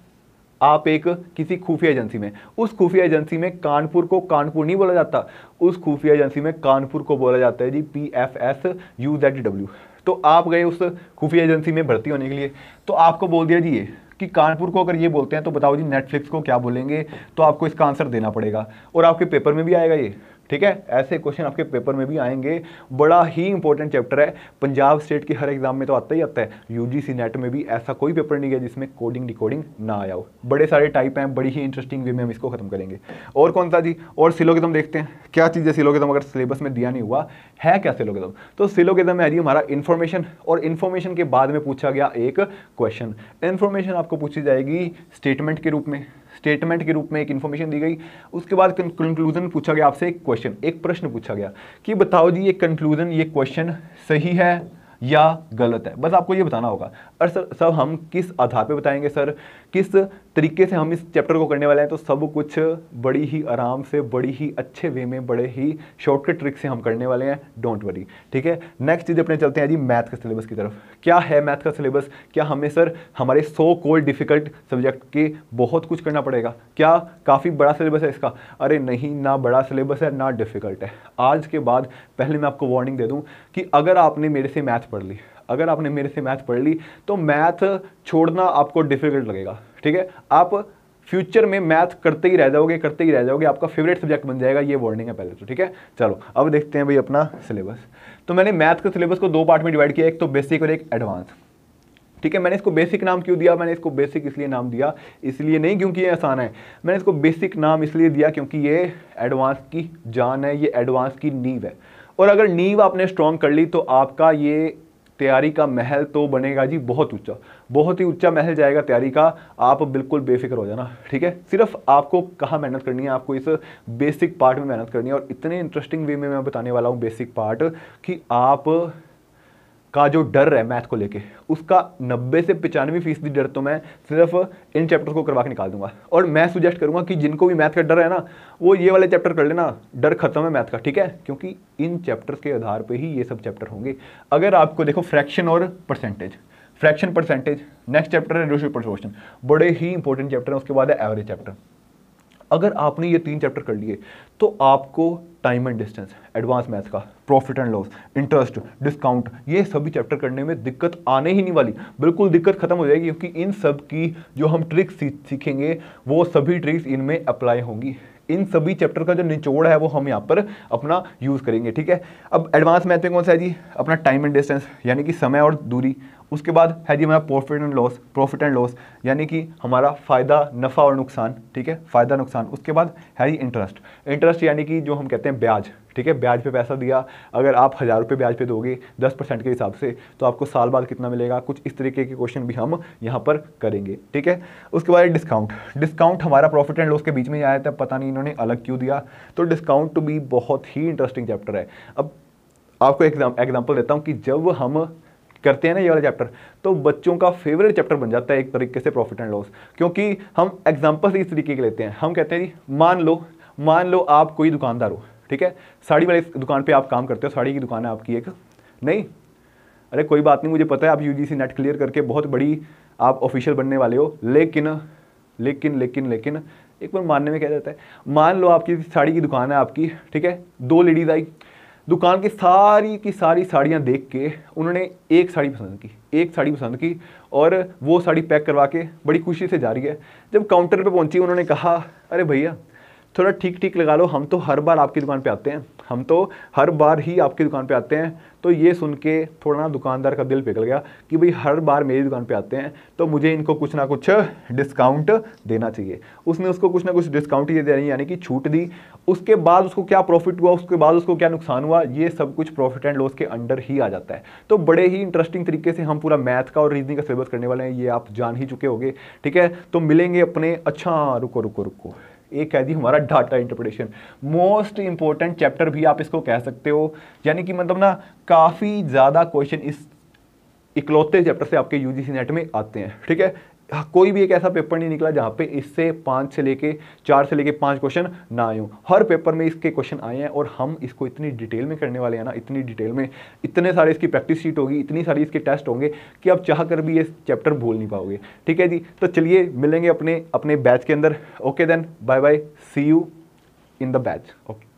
आप एक किसी खुफिया एजेंसी में, उस खुफिया एजेंसी में कानपुर को कानपुर नहीं बोला जाता, उस खुफिया एजेंसी में कानपुर को बोला जाता है जी PFSUZW। तो आप गए उस खुफिया एजेंसी में भर्ती होने के लिए, तो आपको बोल दिया जी ये कि कानपुर को अगर ये बोलते हैं तो बताओ जी नेटफ्लिक्स को क्या बोलेंगे, तो आपको इसका आंसर देना पड़ेगा और आपके पेपर में भी आएगा ये, ठीक है। ऐसे क्वेश्चन आपके पेपर में भी आएंगे। बड़ा ही इंपॉर्टेंट चैप्टर है, पंजाब स्टेट के हर एग्जाम में तो आता ही आता है, UGC नेट में भी ऐसा कोई पेपर नहीं है जिसमें कोडिंग डिकोडिंग ना आया हो। बड़े सारे टाइप हैं, बड़ी ही इंटरेस्टिंग वे में हम इसको खत्म करेंगे। और कौन सा जी? और सिलोगिज्म देखते हैं, क्या चीज़ है सिलोगिज्म, अगर सिलेबस में दिया नहीं हुआ है क्या सिलोगिज्म। तो सिलोगिज्म है जी हमारा इन्फॉर्मेशन, और इन्फॉर्मेशन के बाद में पूछा गया एक क्वेश्चन। इन्फॉर्मेशन आपको पूछी जाएगी स्टेटमेंट के रूप में, एक इन्फॉर्मेशन दी गई, उसके बाद कंक्लूजन पूछा गया आपसे एक क्वेश्चन, एक प्रश्न पूछा गया कि बताओ जी ये कंक्लूजन, ये क्वेश्चन सही है या गलत है। बस आपको ये बताना होगा। और सर हम किस आधार पे बताएंगे सर, किस तरीके से हम इस चैप्टर को करने वाले हैं, तो सब कुछ बड़ी ही आराम से, बड़ी ही अच्छे वे में, बड़े ही शॉर्टकट ट्रिक से हम करने वाले हैं, डोंट वरी। ठीक है, नेक्स्ट चीज़ अपने चलते हैं जी मैथ के सिलेबस की तरफ। क्या है मैथ का सिलेबस? क्या हमें सर हमारे सो कॉल्ड डिफिकल्ट सब्जेक्ट के बहुत कुछ करना पड़ेगा? क्या काफ़ी बड़ा सिलेबस है इसका? अरे नहीं, ना बड़ा सिलेबस है ना डिफिकल्ट है। आज के बाद पहले मैं आपको वार्निंग दे दूँ कि अगर आपने मेरे से मैथ पढ़ ली, अगर आपने मेरे से मैथ पढ़ ली तो मैथ छोड़ना आपको डिफिकल्ट लगेगा। ठीक है, आप फ्यूचर में मैथ करते ही रह जाओगे, करते ही रह जाओगे, आपका फेवरेट सब्जेक्ट बन जाएगा, ये वार्निंग है पहले तो। ठीक है, चलो अब देखते हैं भाई अपना सिलेबस। तो मैंने मैथ के सिलेबस को दो पार्ट में डिवाइड किया, एक तो बेसिक और एक एडवांस। ठीक है, मैंने इसको बेसिक नाम क्यों दिया? मैंने इसको बेसिक इसलिए नाम दिया, इसलिए नहीं क्योंकि ये आसान है, मैंने इसको बेसिक नाम इसलिए दिया क्योंकि ये एडवांस की जान है, ये एडवांस की नींव है। और अगर नींव आपने स्ट्रॉन्ग कर ली तो आपका ये तैयारी का महल तो बनेगा जी बहुत ऊंचा, बहुत ही ऊंचा महल जाएगा तैयारी का। आप बिल्कुल बेफिक्र हो जाना। ठीक है, सिर्फ आपको कहाँ मेहनत करनी है, आपको इस बेसिक पार्ट में मेहनत करनी है। और इतने इंटरेस्टिंग वे में मैं बताने वाला हूँ बेसिक पार्ट कि आप का जो डर है मैथ को लेके, उसका 90 से 95% डर तो मैं सिर्फ इन चैप्टर को करवा के निकाल दूंगा। और मैं सुजेस्ट करूंगा कि जिनको भी मैथ का डर है ना, वो ये वाले चैप्टर कर लेना, डर खत्म है मैथ का। ठीक है, क्योंकि इन चैप्टर्स के आधार पे ही ये सब चैप्टर होंगे। अगर आपको देखो फ्रैक्शन और percentage, fraction percentage, next chapter है रेशियो प्रोपोर्शन, बड़े ही इंपॉर्टेंट चैप्टर है। उसके बाद है एवरेज चैप्टर। अगर आपने ये 3 चैप्टर कर लिए तो आपको time and distance, advance math का, profit and loss, interest, discount, ये सभी चैप्टर करने में दिक्कत आने ही नहीं वाली, बिल्कुल दिक्कत खत्म हो जाएगी। क्योंकि इन सब की जो हम ट्रिक्स सीखेंगे वो सभी ट्रिक्स इनमें अप्लाई होंगी। इन सभी चैप्टर का जो निचोड़ है वो हम यहाँ पर अपना यूज़ करेंगे। ठीक है, अब एडवांस मैथ में कौन सा है जी? अपना टाइम एंड डिस्टेंस, यानी कि समय और दूरी। उसके बाद है जी हमारा profit and loss, profit and loss यानी कि हमारा फ़ायदा, नफ़ा और नुकसान। ठीक है, फ़ायदा नुकसान। उसके बाद है जी इंटरेस्ट, इंटरेस्ट यानी कि जो हम कहते हैं ब्याज। ठीक है, ब्याज पे पैसा दिया, अगर आप 1000 रुपये ब्याज पे दोगे 10% के हिसाब से, तो आपको साल बाद कितना मिलेगा? कुछ इस तरीके के क्वेश्चन भी हम यहाँ पर करेंगे। ठीक है, उसके बाद डिस्काउंट, डिस्काउंट हमारा प्रॉफिट एंड लॉस के बीच में आया था, पता नहीं इन्होंने अलग क्यों दिया। तो डिस्काउंट भी बहुत ही इंटरेस्टिंग चैप्टर है। अब आपको एग्जाम्पल देता हूँ कि जब हम करते हैं ना ये वाला चैप्टर, तो बच्चों का फेवरेट चैप्टर बन जाता है एक तरीके से प्रॉफिट एंड लॉस। क्योंकि हम एग्जाम्पल इस तरीके के लेते हैं, हम कहते हैं जी मान लो आप कोई दुकानदार हो। ठीक है, साड़ी वाली दुकान पे आप काम करते हो, साड़ी की दुकान है आपकी एक, नहीं, अरे कोई बात नहीं, मुझे पता है आप यूजीसी नेट क्लियर करके बहुत बड़ी आप ऑफिशियल बनने वाले हो, लेकिन एक बार मानने में क्या जाता है, मान लो आपकी साड़ी की दुकान है आपकी। ठीक है, 2 लेडीज़ आई, दुकान की सारी साड़ियाँ देख के उन्होंने एक साड़ी पसंद की और वो साड़ी पैक करवा के बड़ी खुशी से जा रही है। जब काउंटर पे पहुंची उन्होंने कहा, अरे भैया थोड़ा ठीक लगा लो, हम तो हर बार आपकी दुकान पे आते हैं, हम तो हर बार ही आपकी दुकान पे आते हैं। तो ये सुन के थोड़ा ना दुकानदार का दिल पिघल गया कि भाई हर बार मेरी दुकान पे आते हैं तो मुझे इनको कुछ ना कुछ डिस्काउंट देना चाहिए। उसने उसको कुछ ना कुछ डिस्काउंट ही देनी, यानी कि छूट दी। उसके बाद उसको क्या प्रॉफिट हुआ, उसके बाद उसको क्या नुकसान हुआ, ये सब कुछ प्रॉफिट एंड लॉस के अंडर ही आ जाता है। तो बड़े ही इंटरेस्टिंग तरीके से हम पूरा मैथ का और रीजनिंग का सिलेबस करने वाले हैं, ये आप जान ही चुके होंगे। ठीक है, तो मिलेंगे अपने, अच्छा रुको, एक है जी हमारा data interpretation, most important chapter भी आप इसको कह सकते हो। यानी कि मतलब ना काफ़ी ज़्यादा क्वेश्चन इस इकलौते चैप्टर से आपके यूजीसी नेट में आते हैं। ठीक है, कोई भी एक ऐसा पेपर नहीं निकला जहाँ पे इससे 4 से लेके 5 क्वेश्चन ना आए हों। हर पेपर में इसके क्वेश्चन आए हैं और हम इसको इतनी डिटेल में करने वाले हैं ना, इतनी डिटेल में, इतने सारे इसकी प्रैक्टिस शीट होगी, इतनी सारी इसके टेस्ट होंगे कि आप चाह कर भी ये चैप्टर भूल नहीं पाओगे। ठीक है जी, तो चलिए मिलेंगे अपने बैच के अंदर। Okay then, bye bye, see you in the batch. Okay.